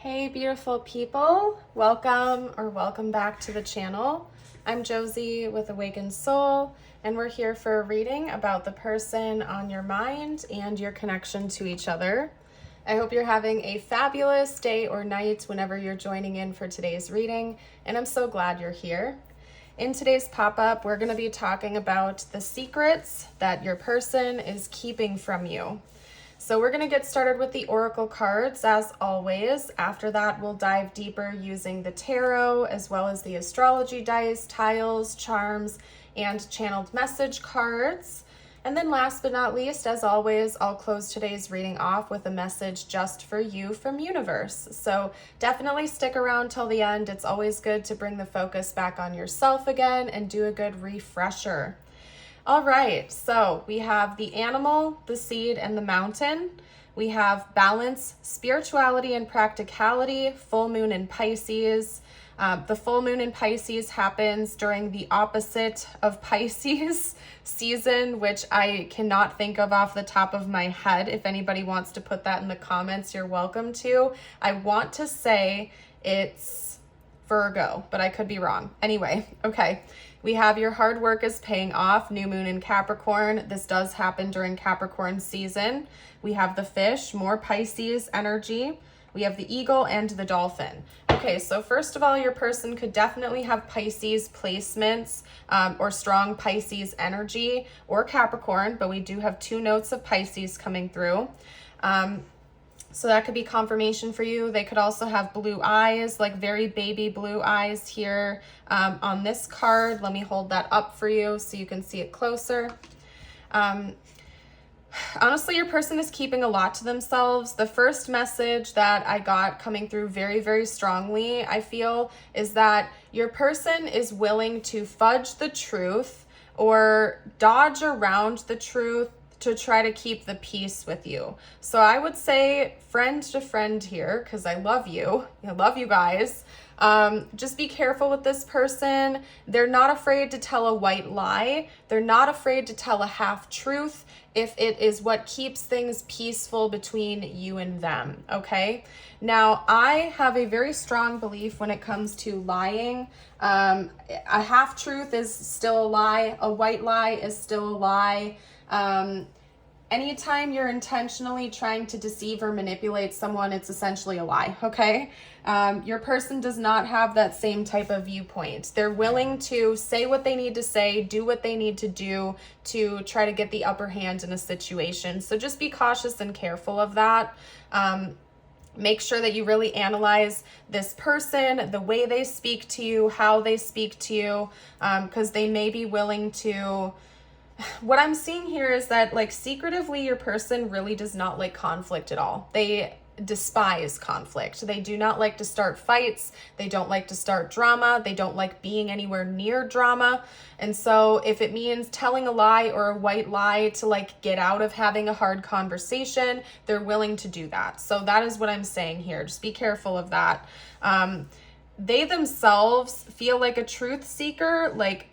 Hey beautiful people, welcome back to the channel. I'm Josie with Awakened Soul, and we're here for a reading about the person on your mind and your connection to each other. I hope you're having a fabulous day or night whenever you're joining in for today's reading, and I'm so glad you're here. In today's pop-up, we're going to be talking about the secrets that your person is keeping from you. So we're going to get started with the oracle cards as always. After that, we'll dive deeper using the tarot as well as the astrology dice, tiles, charms, and channeled message cards. And then last but not least, as always, I'll close today's reading off with a message just for you from universe. So definitely stick around till the end. It's always good to bring the focus back on yourself again and do a good refresher. All right, so we have the animal, the seed, and the mountain. We have balance, spirituality, and practicality, full moon in Pisces. The full moon in Pisces happens during the opposite of Pisces season, which I cannot think of off the top of my head. If anybody wants to put that in the comments, you're welcome to. I want to say it's Virgo, but I could be wrong. Anyway, okay. We have your hard work is paying off, new moon in Capricorn. This does happen during Capricorn season. We have the fish, more Pisces energy. We have the eagle and the dolphin. Okay, so first of all, your person could definitely have Pisces placements or strong Pisces energy or Capricorn, but we do have 2 notes of Pisces coming through. So that could be confirmation for you. They could also have blue eyes, like very baby blue eyes here on this card. Let me hold that up for you so you can see it closer. Honestly, your person is keeping a lot to themselves. The first message that I got coming through very, very strongly, I feel, is that your person is willing to fudge the truth or dodge around the truth to try to keep the peace with you. So I would say friend to friend here, because I love you. I love you guys. Just be careful with this person. They're not afraid to tell a white lie. They're not afraid to tell a half truth if it is what keeps things peaceful between you and them, okay? Now, I have a very strong belief when it comes to lying. A half truth is still a lie. A white lie is still a lie. Anytime you're intentionally trying to deceive or manipulate someone, it's essentially a lie, okay? Your person does not have that same type of viewpoint. They're willing to say what they need to say, do what they need to do to try to get the upper hand in a situation. So just be cautious and careful of that. Make sure that you really analyze this person, the way they speak to you, how they speak to you, because they may be willing to... What I'm seeing here is that, like, secretively, your person really does not like conflict at all. They despise conflict. They do not like to start fights. They don't like to start drama. They don't like being anywhere near drama. And so if it means telling a lie or a white lie to, like, get out of having a hard conversation, they're willing to do that. So that is what I'm saying here. Just be careful of that. They themselves feel like a truth seeker, like...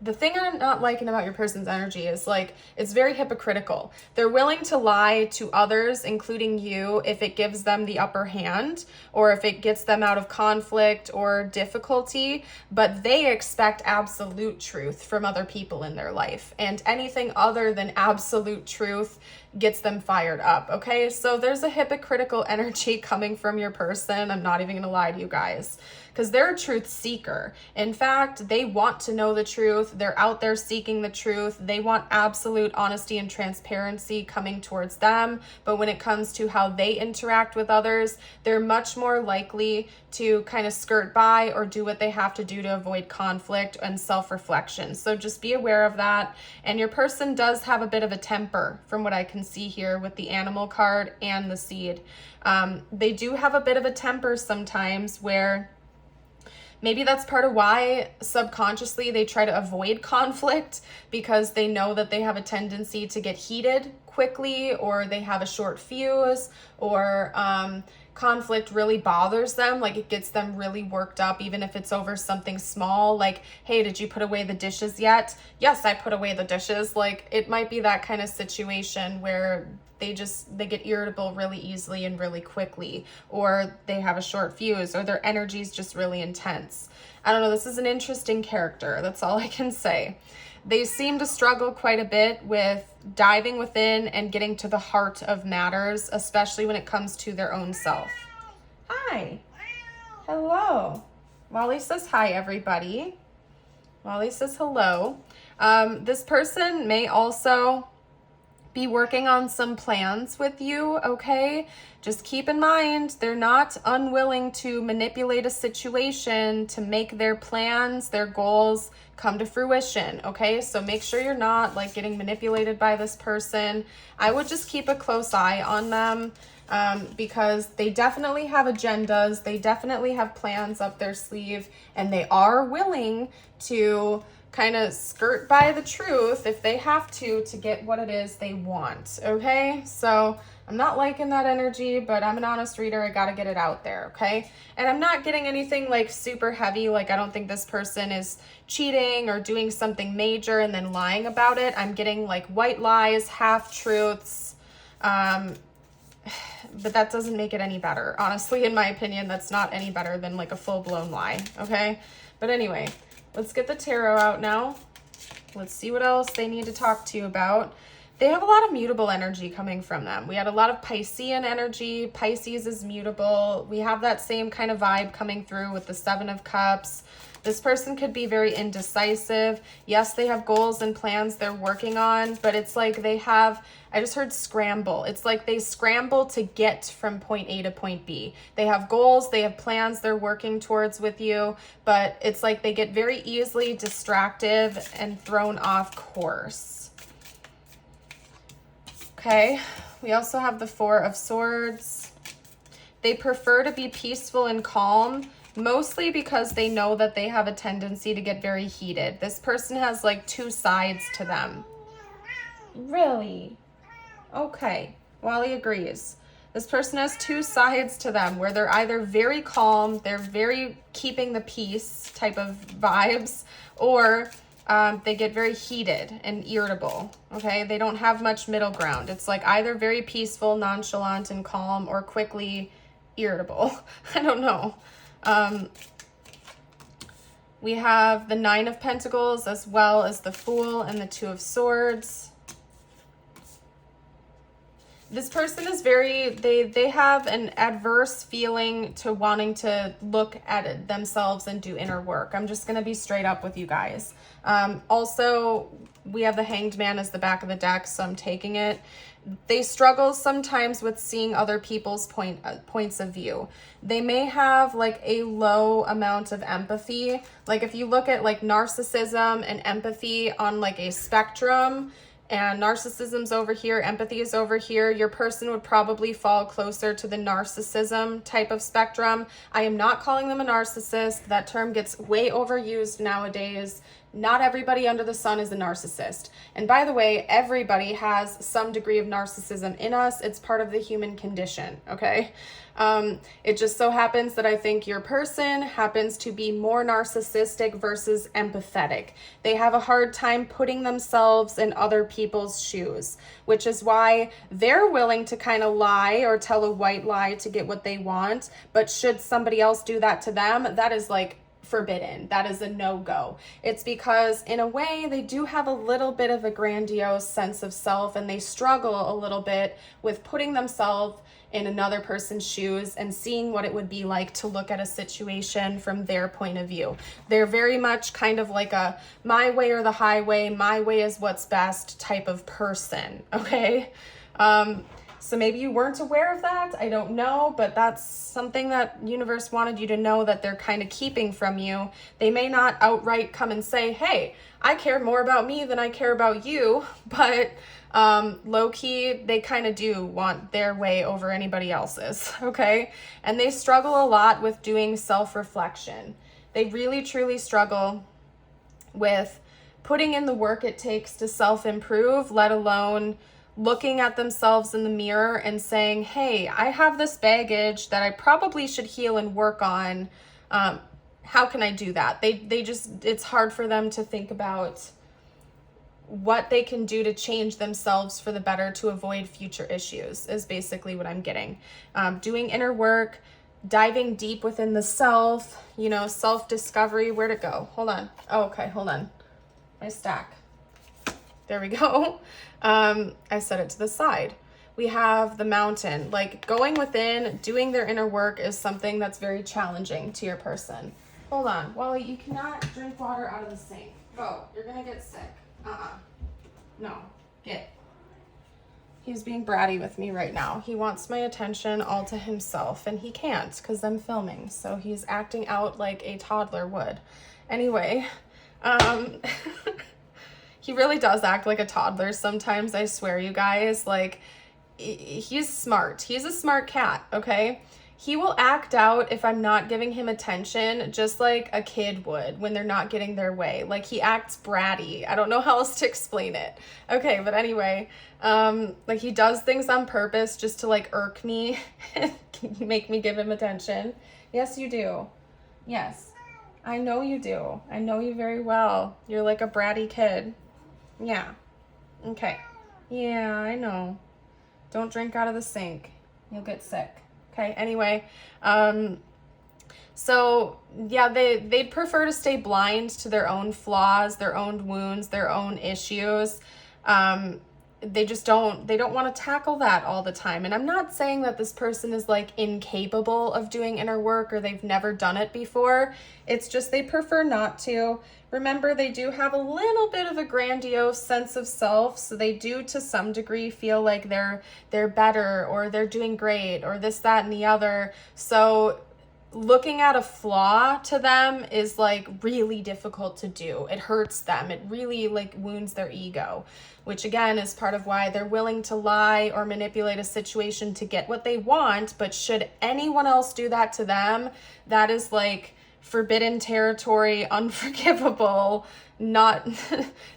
The thing I'm not liking about your person's energy is, like, it's very hypocritical. They're willing to lie to others, including you, if it gives them the upper hand or if it gets them out of conflict or difficulty, but they expect absolute truth from other people in their life. And anything other than absolute truth gets them fired up, okay? So there's a hypocritical energy coming from your person. I'm not even gonna lie to you guys, because they're a truth seeker. In fact, they want to know the truth. They're out there seeking the truth. They want absolute honesty and transparency coming towards them. But when it comes to how they interact with others, they're much more likely to kind of skirt by or do what they have to do to avoid conflict and self-reflection. So just be aware of that. And your person does have a bit of a temper from what I can see here with the animal card and the seed. They do have a bit of a temper sometimes where maybe that's part of why subconsciously they try to avoid conflict, because they know that they have a tendency to get heated quickly, or they have a short fuse, or conflict really bothers them, like it gets them really worked up, even if it's over something small, like, hey, did you put away the dishes yet? Yes, I put away the dishes. Like, it might be that kind of situation where they get irritable really easily and really quickly, or they have a short fuse, or their energy is just really intense. I don't know, this is an interesting character. That's all I can say. They seem to struggle quite a bit with diving within and getting to the heart of matters, especially when it comes to their own self. Hi. Hello. Wally says hi, everybody. Wally says hello. This person may also be working on some plans with you, okay? Just keep in mind, they're not unwilling to manipulate a situation to make their plans, their goals come to fruition, okay? So make sure you're not like getting manipulated by this person. I would just keep a close eye on them because they definitely have agendas, they definitely have plans up their sleeve, and they are willing to kind of skirt by the truth if they have to get what it is they want, okay? So I'm not liking that energy, but I'm an honest reader. I got to get it out there, okay? And I'm not getting anything like super heavy. Like, I don't think this person is cheating or doing something major and then lying about it. I'm getting like white lies, half truths, but that doesn't make it any better. Honestly, in my opinion, that's not any better than like a full-blown lie, okay? But anyway, let's get the tarot out now. Let's see what else they need to talk to you about. They have a lot of mutable energy coming from them. We had a lot of Piscean energy. Pisces is mutable. We have that same kind of vibe coming through with the Seven of Cups. This person could be very indecisive. Yes, they have goals and plans they're working on, but it's like they have, I just heard scramble. It's like they scramble to get from point A to point B. They have goals, they have plans they're working towards with you, but it's like they get very easily distracted and thrown off course. Okay, we also have the Four of Swords. They prefer to be peaceful and calm, mostly because they know that they have a tendency to get very heated. This person has like two sides to them. Really? Okay, Wally agrees. This person has two sides to them where they're either very calm, they're very keeping the peace type of vibes, or they get very heated and irritable, okay? They don't have much middle ground. It's like either very peaceful, nonchalant, and calm, or quickly irritable. I don't know. We have the Nine of Pentacles as well as the Fool and the Two of Swords. This person is very, they have an adverse feeling to wanting to look at it themselves and do inner work. I'm just going to be straight up with you guys. Also, we have the Hanged Man as the back of the deck, so I'm taking it. They struggle sometimes with seeing other people's points of view. They may have like a low amount of empathy. Like if you look at like narcissism and empathy on like a spectrum, and narcissism's over here, empathy is over here, your person would probably fall closer to the narcissism type of spectrum. I am not calling them a narcissist. That term gets way overused nowadays. Not everybody under the sun is a narcissist. And by the way, everybody has some degree of narcissism in us. It's part of the human condition, okay? It just so happens that I think your person happens to be more narcissistic versus empathetic. They have a hard time putting themselves in other people's shoes, which is why they're willing to kind of lie or tell a white lie to get what they want. But should somebody else do that to them, that is like forbidden. That is a no-go. It's because in a way they do have a little bit of a grandiose sense of self, and they struggle a little bit with putting themselves in another person's shoes and seeing what it would be like to look at a situation from their point of view. They're very much kind of like a my way or the highway, my way is what's best type of person, okay? So maybe you weren't aware of that, I don't know, but that's something that universe wanted you to know that they're kind of keeping from you. They may not outright come and say, hey, I care more about me than I care about you, but low-key, they kind of do want their way over anybody else's, okay? And they struggle a lot with doing self-reflection. They really, truly struggle with putting in the work it takes to self-improve, let alone looking at themselves in the mirror and saying, hey, I have this baggage that I probably should heal and work on. How can I do that? They just, it's hard for them to think about what they can do to change themselves for the better to avoid future issues is basically what I'm getting. Doing inner work, diving deep within the self, you know, self-discovery. Where'd it go? Hold on. Oh, okay, hold on. My stack. There we go. I set it to the side. We have the mountain. Like, going within, doing their inner work is something that's very challenging to your person. Hold on. Wally, you cannot drink water out of the sink. Go. You're gonna get sick. No. Get. He's being bratty with me right now. He wants my attention all to himself, and he can't because I'm filming. So he's acting out like a toddler would. Anyway, he really does act like a toddler sometimes, I swear, you guys. Like, he's smart. He's a smart cat, okay? He will act out if I'm not giving him attention, just like a kid would when they're not getting their way. Like, he acts bratty. I don't know how else to explain it. Okay, but anyway, like, he does things on purpose just to, like, irk me and make me give him attention. Yes, you do. Yes, I know you do. I know you very well. You're like a bratty kid. Yeah. Okay. Yeah, I know. Don't drink out of the sink. You'll get sick. Okay, anyway, so yeah, they'd prefer to stay blind to their own flaws, their own wounds, their own issues. They don't want to tackle that all the time. And I'm not saying that this person is like incapable of doing inner work or they've never done it before. It's just they prefer not to. Remember, they do have a little bit of a grandiose sense of self, so they do to some degree feel like they're better or they're doing great or this, that, and the other. So looking at a flaw to them is like really difficult to do. It hurts them. It really like wounds their ego, which again is part of why they're willing to lie or manipulate a situation to get what they want. But should anyone else do that to them, that is like forbidden territory, unforgivable, not,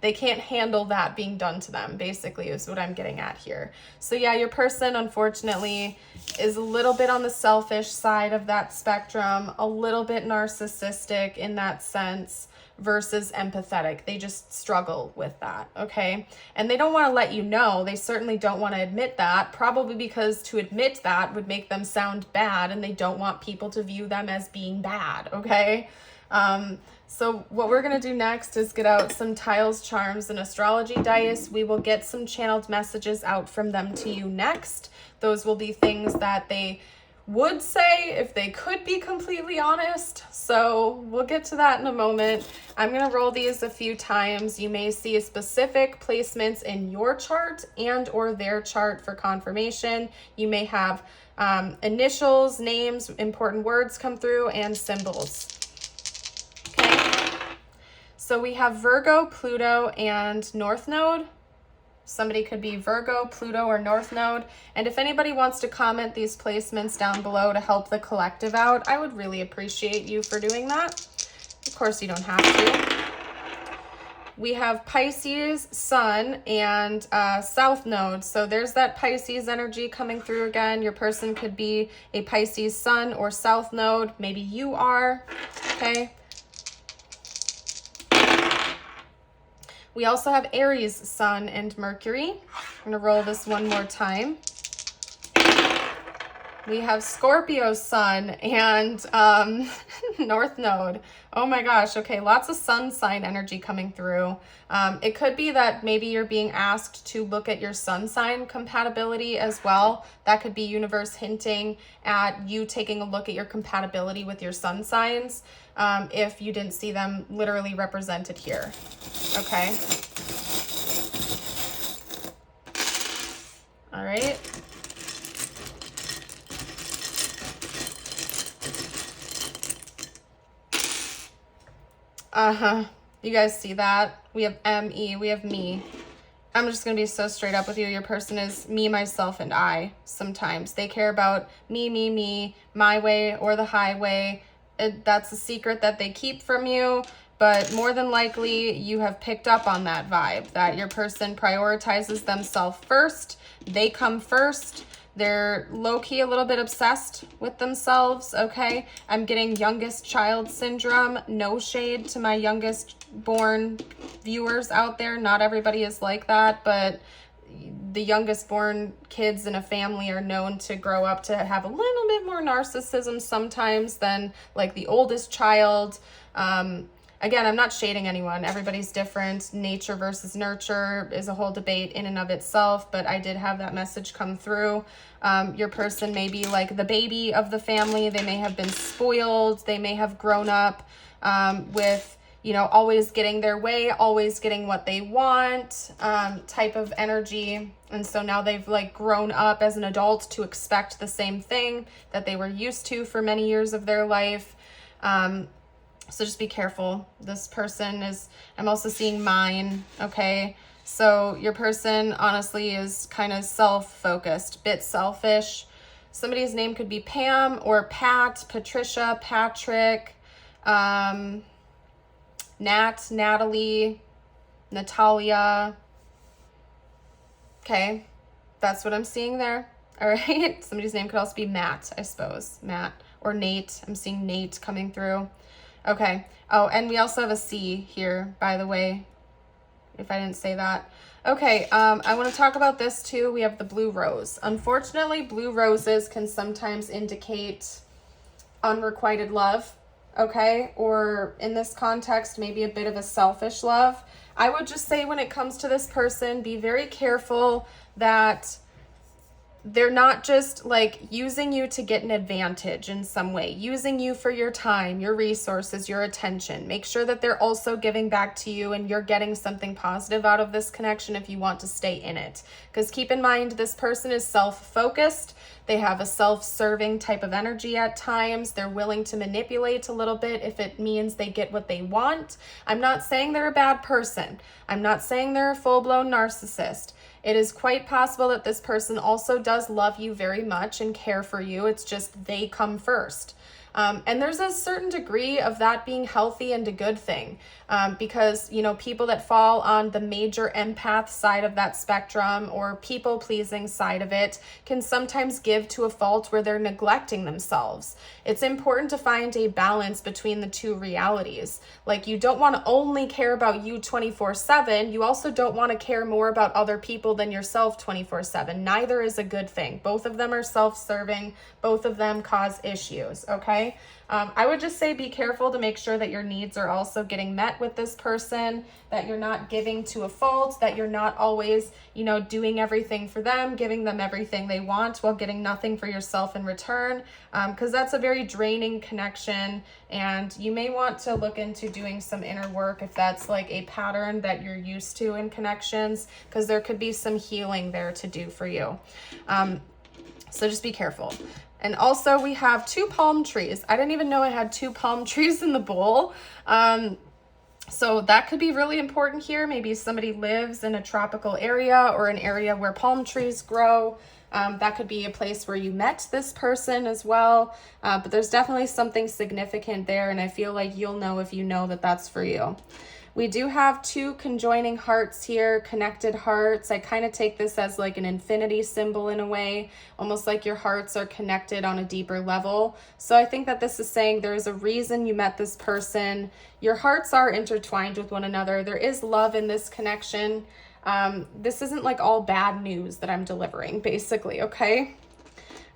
they can't handle that being done to them, basically, is what I'm getting at here. So yeah, your person, unfortunately, is a little bit on the selfish side of that spectrum, a little bit narcissistic in that sense versus empathetic. They just struggle with that, okay? And they don't want to let you know. They certainly don't want to admit that, probably because to admit that would make them sound bad, and they don't want people to view them as being bad, okay? So what we're going to do next is get out some tiles, charms, and astrology dice. We will get some channeled messages out from them to you next. Those will be things that they would say if they could be completely honest. So we'll get to that in a moment. I'm going to roll these a few times. You may see specific placements in your chart and or their chart for confirmation. You may have initials, names, important words come through, and symbols. Okay. So we have Virgo, Pluto, and North Node. Somebody could be Virgo, Pluto, or North Node. And if anybody wants to comment these placements down below to help the collective out, I would really appreciate you for doing that. Of course, you don't have to. We have Pisces, Sun, and South Node. So there's that Pisces energy coming through again. Your person could be a Pisces Sun or South Node. Maybe you are, okay? We also have Aries, Sun, and Mercury. I'm gonna roll this one more time. We have Scorpio, Sun, and North Node. Oh my gosh, okay, lots of sun sign energy coming through. It could be that maybe you're being asked to look at your sun sign compatibility as well. That could be universe hinting at you taking a look at your compatibility with your sun signs if you didn't see them literally represented here. Okay. All right. You guys see that? We have M-E, we have me. I'm just gonna be so straight up with you. Your person is me, myself, and I sometimes. They care about me, my way or the highway. That's a secret that they keep from you. but more than likely you have picked up on that vibe, that your person prioritizes themselves first. They come first. They're low-key a little bit obsessed with themselves, okay? I'm getting youngest child syndrome. No shade to my youngest born viewers out there. Not everybody is like that, but the youngest born kids in a family are known to grow up to have a little bit more narcissism sometimes than like the oldest child. Again, I'm not shading anyone. Everybody's different. Nature versus nurture is a whole debate in and of itself, but I did have that message come through. Your person may be like the baby of the family. They may have been spoiled. They may have grown up with, you know, always getting their way, always getting what they want, type of energy. And so now they've like grown up as an adult to expect the same thing that they were used to for many years of their life. So just be careful. This person is, I'm also seeing mine, okay? So your person honestly is kind of self-focused, bit selfish. Somebody's name could be Pam or Pat, Patricia, Patrick, Nat, Natalie, Natalia. Okay, that's what I'm seeing there. All right, somebody's name could also be Matt, I suppose. Matt or Nate. I'm seeing Nate coming through. Okay. Oh, and we also have a C here, by the way, if I didn't say that. Okay, I want to talk about this too. We have the blue rose. Unfortunately, blue roses can sometimes indicate unrequited love, okay? Or in this context, maybe a bit of a selfish love. I would just say when it comes to this person, be very careful that they're not just like using you to get an advantage in some way, using you for your time, your resources, your attention. Make sure that they're also giving back to you and you're getting something positive out of this connection if you want to stay in it. Because keep in mind, this person is self-focused. They have a self-serving type of energy at times. They're willing to manipulate a little bit if it means they get what they want. I'm not saying they're a bad person. I'm not saying they're a full-blown narcissist. It is quite possible that this person also does love you very much and care for you. It's just they come first. And there's a certain degree of that being healthy and a good thing, because, you know, people that fall on the major empath side of that spectrum or people pleasing side of it can sometimes give to a fault where they're neglecting themselves. It's important to find a balance between the two realities. Like, you don't want to only care about you 24/7. You also don't want to care more about other people than yourself 24/7. Neither is a good thing. Both of them are self-serving. Both of them cause issues, okay? I would just say be careful to make sure that your needs are also getting met with this person, that you're not giving to a fault, that you're not always, you know, doing everything for them, giving them everything they want while getting nothing for yourself in return, because that's a very draining connection, and you may want to look into doing some inner work if that's like a pattern that you're used to in connections, because there could be some healing there to do for you. So just be careful. And also we have 2 palm trees. I didn't even know I had 2 palm trees in the bowl. So that could be really important here. Maybe somebody lives in a tropical area or an area where palm trees grow. That could be a place where you met this person as well. But there's definitely something significant there. And I feel like you'll know if you know that that's for you. We do have 2 conjoining hearts here, connected hearts. I kind of take this as like an infinity symbol in a way, almost like your hearts are connected on a deeper level. So I think that this is saying there is a reason you met this person. Your hearts are intertwined with one another. There is love in this connection. This isn't like all bad news that I'm delivering, basically, okay?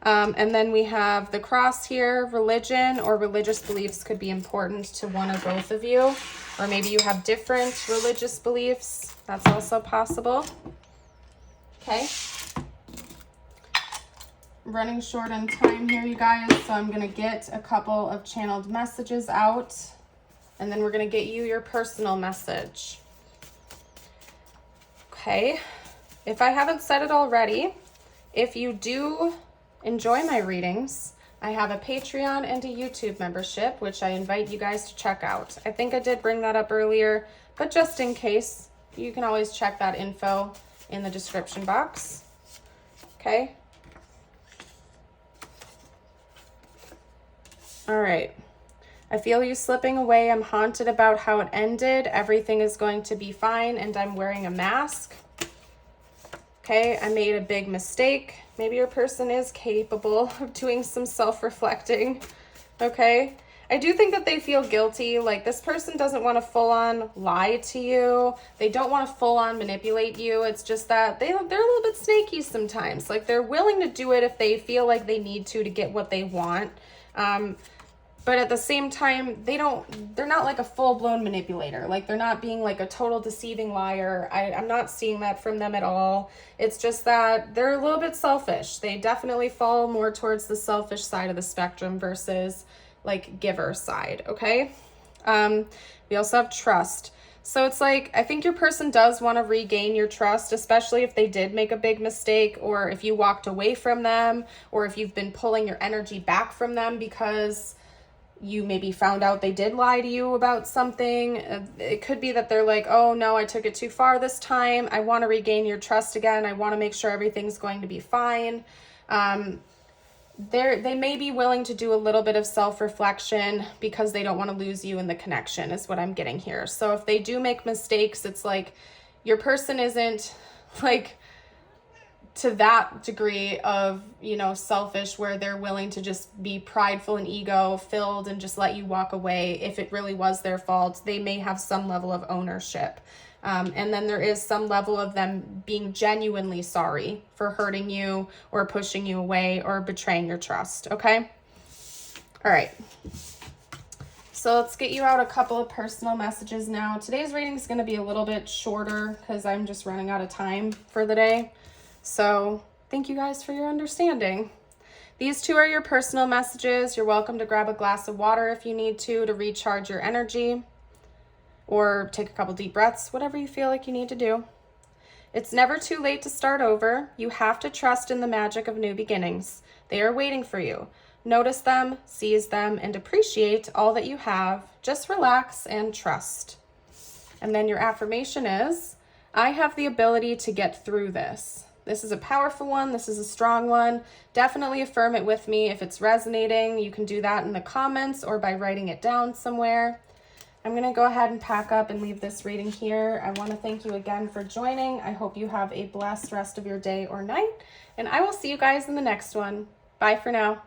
And then we have the cross here. Religion or religious beliefs could be important to one or both of you. Or maybe you have different religious beliefs. That's also possible. Okay. I'm running short on time here, you guys. So I'm going to get a couple of channeled messages out. And then we're going to get you your personal message. Okay. If I haven't said it already, if you do enjoy my readings, I have a Patreon and a YouTube membership, which I invite you guys to check out. I think I did bring that up earlier, but just in case, you can always check that info in the description box. Okay. All right. I feel you slipping away. I'm haunted about how it ended. Everything is going to be fine, and I'm wearing a mask. Okay, I made a big mistake. Maybe your person is capable of doing some self-reflecting. Okay, I do think that they feel guilty. Like, this person doesn't want to full-on lie to you. They don't want to full-on manipulate you. It's just that they're a little bit snaky sometimes. Like, they're willing to do it if they feel like they need to get what they want. But at the same time, they're not like a full-blown manipulator. Like, they're not being like a total deceiving liar. I'm not seeing that from them at all. It's just that they're a little bit selfish. They definitely fall more towards the selfish side of the spectrum versus like giver side, okay? We also have trust. So it's like, I think your person does want to regain your trust, especially if they did make a big mistake, or if you walked away from them, or if you've been pulling your energy back from them because you maybe found out they did lie to you about something. It could be that they're like, oh no, I took it too far this time. I want to regain your trust again. I want to make sure everything's going to be fine. They may be willing to do a little bit of self-reflection because they don't want to lose you in the connection, is what I'm getting here. So if they do make mistakes, it's like your person isn't like to that degree of, you know, selfish where they're willing to just be prideful and ego filled and just let you walk away. If it really was their fault, they may have some level of ownership. And then there is some level of them being genuinely sorry for hurting you or pushing you away or betraying your trust. Okay. All right. So let's get you out a couple of personal messages now. Today's reading is going to be a little bit shorter because I'm just running out of time for the day. So thank you guys for your understanding. These two are your personal messages. You're welcome to grab a glass of water if you need to recharge your energy, or take a couple deep breaths, whatever you feel like you need to do. It's never too late to start over. You have to trust in the magic of new beginnings. They are waiting for you. Notice them, seize them, and appreciate all that you have. Just relax and trust. And then your affirmation is, I have the ability to get through this. This is a powerful one. This is a strong one. Definitely affirm it with me if it's resonating. You can do that in the comments or by writing it down somewhere. I'm going to go ahead and pack up and leave this reading here. I want to thank you again for joining. I hope you have a blessed rest of your day or night, and I will see you guys in the next one. Bye for now.